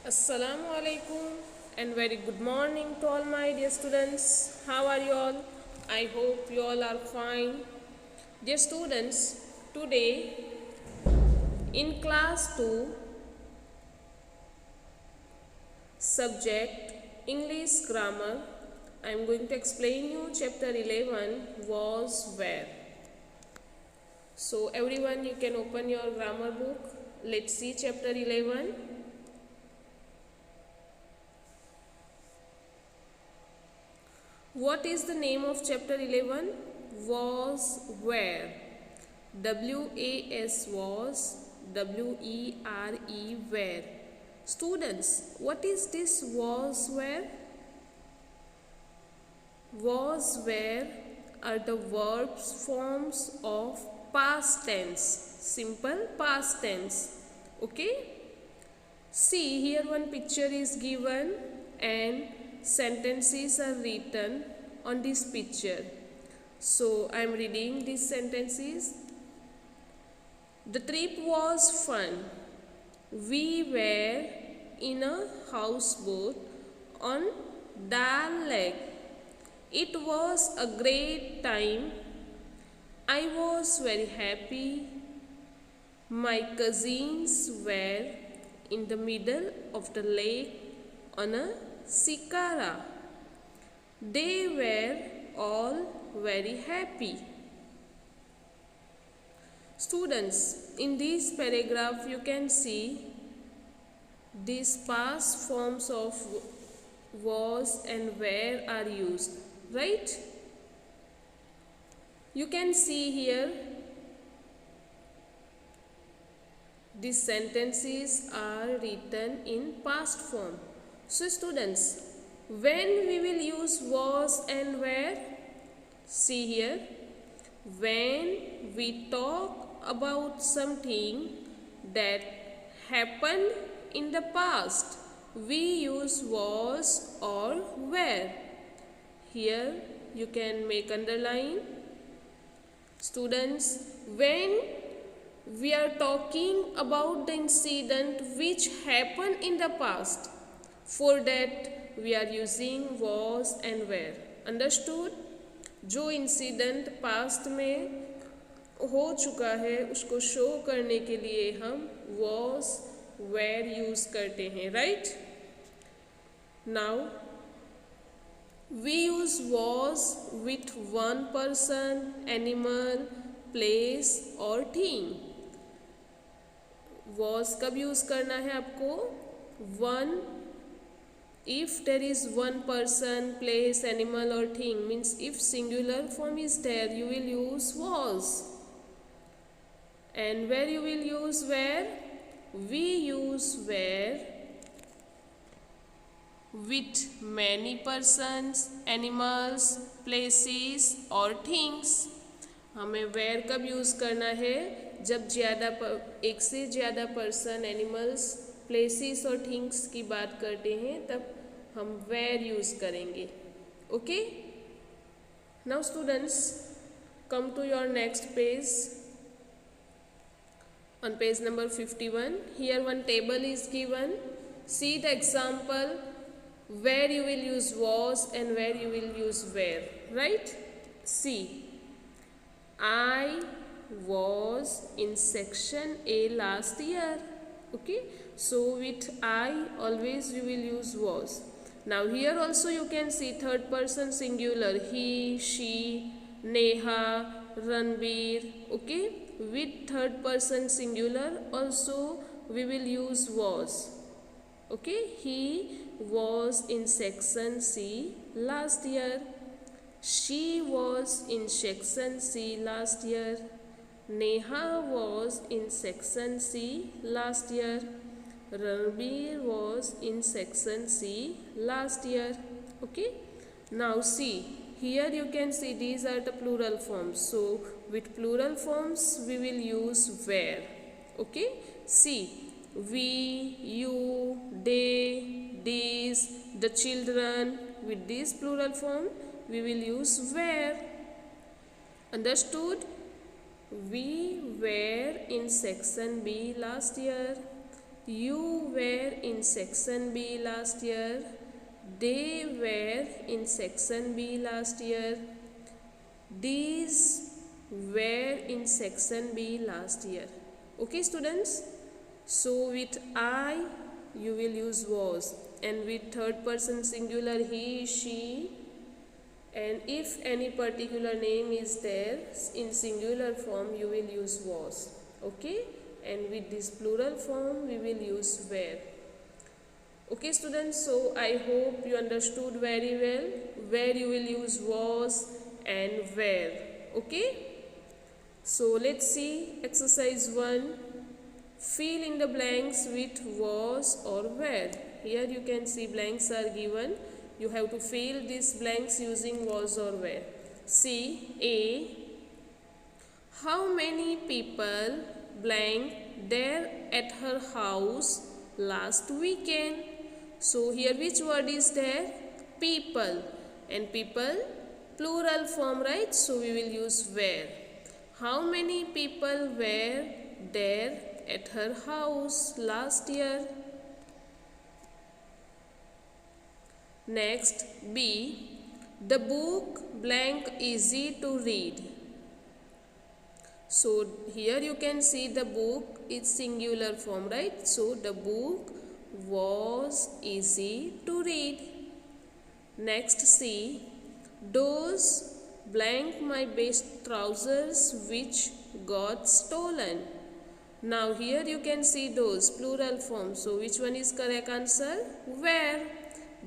Assalamu alaikum and very good morning to all my dear students. How are you all? I hope you all are fine. Dear students, today in class 2, subject English grammar, I am going to explain you chapter 11 was where. So everyone, you can open your grammar book. Let's see chapter 11. What is the name of chapter 11? Was where. W-A-S was, W-E-R-E where. Students, what is this was where? Was where are the verbs forms of past tense, simple past tense. Okay? See, here one picture is given and sentences are written on this picture. So I am reading these sentences. The trip was fun. We were in a houseboat on Dal Lake. It was a great time. I was very happy. My cousins were in the middle of the lake on a shikara. They were all very happy. Students, in this paragraph you can see these past forms of was and where are used, right? You can see here these sentences are written in past form. So students, when we will use was and where? See here, when we talk about something that happened in the past, we use was or where. Here you can make underline. Students, when we are talking about the incident which happened in the past, for that we are using was and where. Understood? जो incident past में हो चुका है उसको show करने के लिए हम was where यूज करते हैं, right? Now we use was with one person, animal, place or thing. was कब यूज करना है आपको? one, if there is one person, place, animal or thing, means if singular form is there, you will use was. And where you will use where? We use where with many persons, animals, places or things. हमें where कब use करना है? जब एक से ज़्यादा person, animals, places और things की बात करते हैं तब हम where यूज करेंगे. Okay? Now students, come to your next page. On page number 51, here one table is given. See the example where you will use was and where you will use where, right? See, I was in section A last year. Okay, so with I always you will use was. Now here also you can see third person singular, he, she, Neha, Ranbir. Okay, with third person singular also we will use was. Okay, he was in section C last year. She was in section C last year. Neha was in section C last year. Ranbir was in section C last year. Okay. Now see, here you can see these are the plural forms. So with plural forms we will use where. Okay. See, we, you, they, these, the children. With this plural form we will use where. Understood? We were in section B last year. You were in section B last year. They were in section B last year. These were in section B last year. Okay, students? So with I, you will use was, and with third person singular he, she, and if any particular name is there in singular form, you will use was. Okay, and with this plural form, we will use were. Okay, students, so I hope you understood very well where you will use was and where. Okay, so let's see exercise 1. Fill in the blanks with was or where. Here you can see blanks are given. You have to fill these blanks using was or where. See A. How many people blank there at her house last weekend? So here which word is there? People. And people plural form, right? So we will use where. How many people were there at her house last year? Next, B. The book blank easy to read. So here you can see the book is singular form, right? So the book was easy to read. Next, C. Those blank my best trousers which got stolen. Now here you can see those plural form. So which one is correct answer? Where.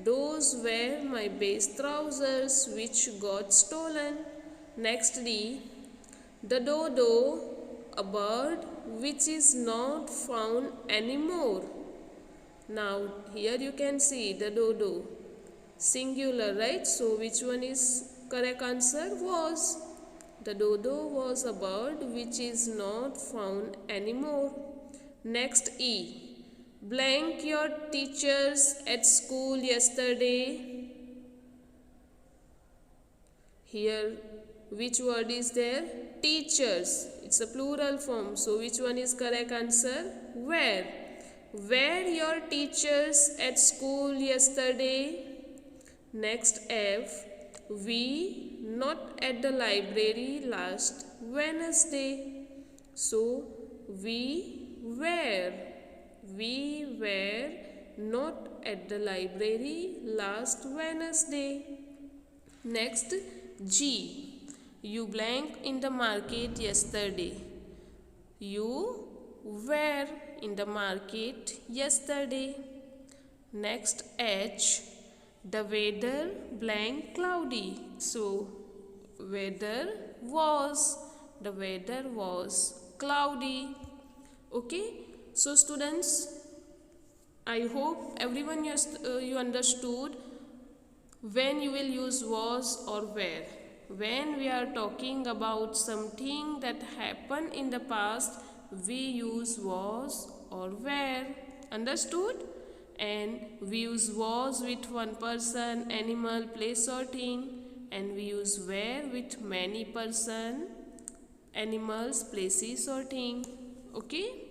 Those were my best trousers which got stolen. Next, D. The dodo, a bird which is not found anymore. Now here you can see the dodo, singular, right? So which one is correct answer? Was. The dodo was a bird which is not found anymore. Next, E. Blank your teachers at school yesterday. Here which word is there? Teachers. It's a plural form. So which one is correct answer? Where. Were your teachers at school yesterday? Next, F. We not at the library last Wednesday. So we were. We were not at the library last Wednesday. Next, G. You blank in the market yesterday. You were in the market yesterday. Next, H. The weather blank cloudy. So weather was. The weather was cloudy. Okay. So students, I hope everyone you understood when you will use was or where. When we are talking about something that happened in the past, we use was or where. Understood? And we use was with one person, animal, place or thing, and we use where with many person, animals, places or thing. Okay?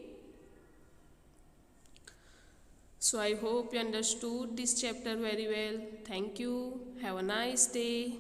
So I hope you understood this chapter very well. Thank you. Have a nice day.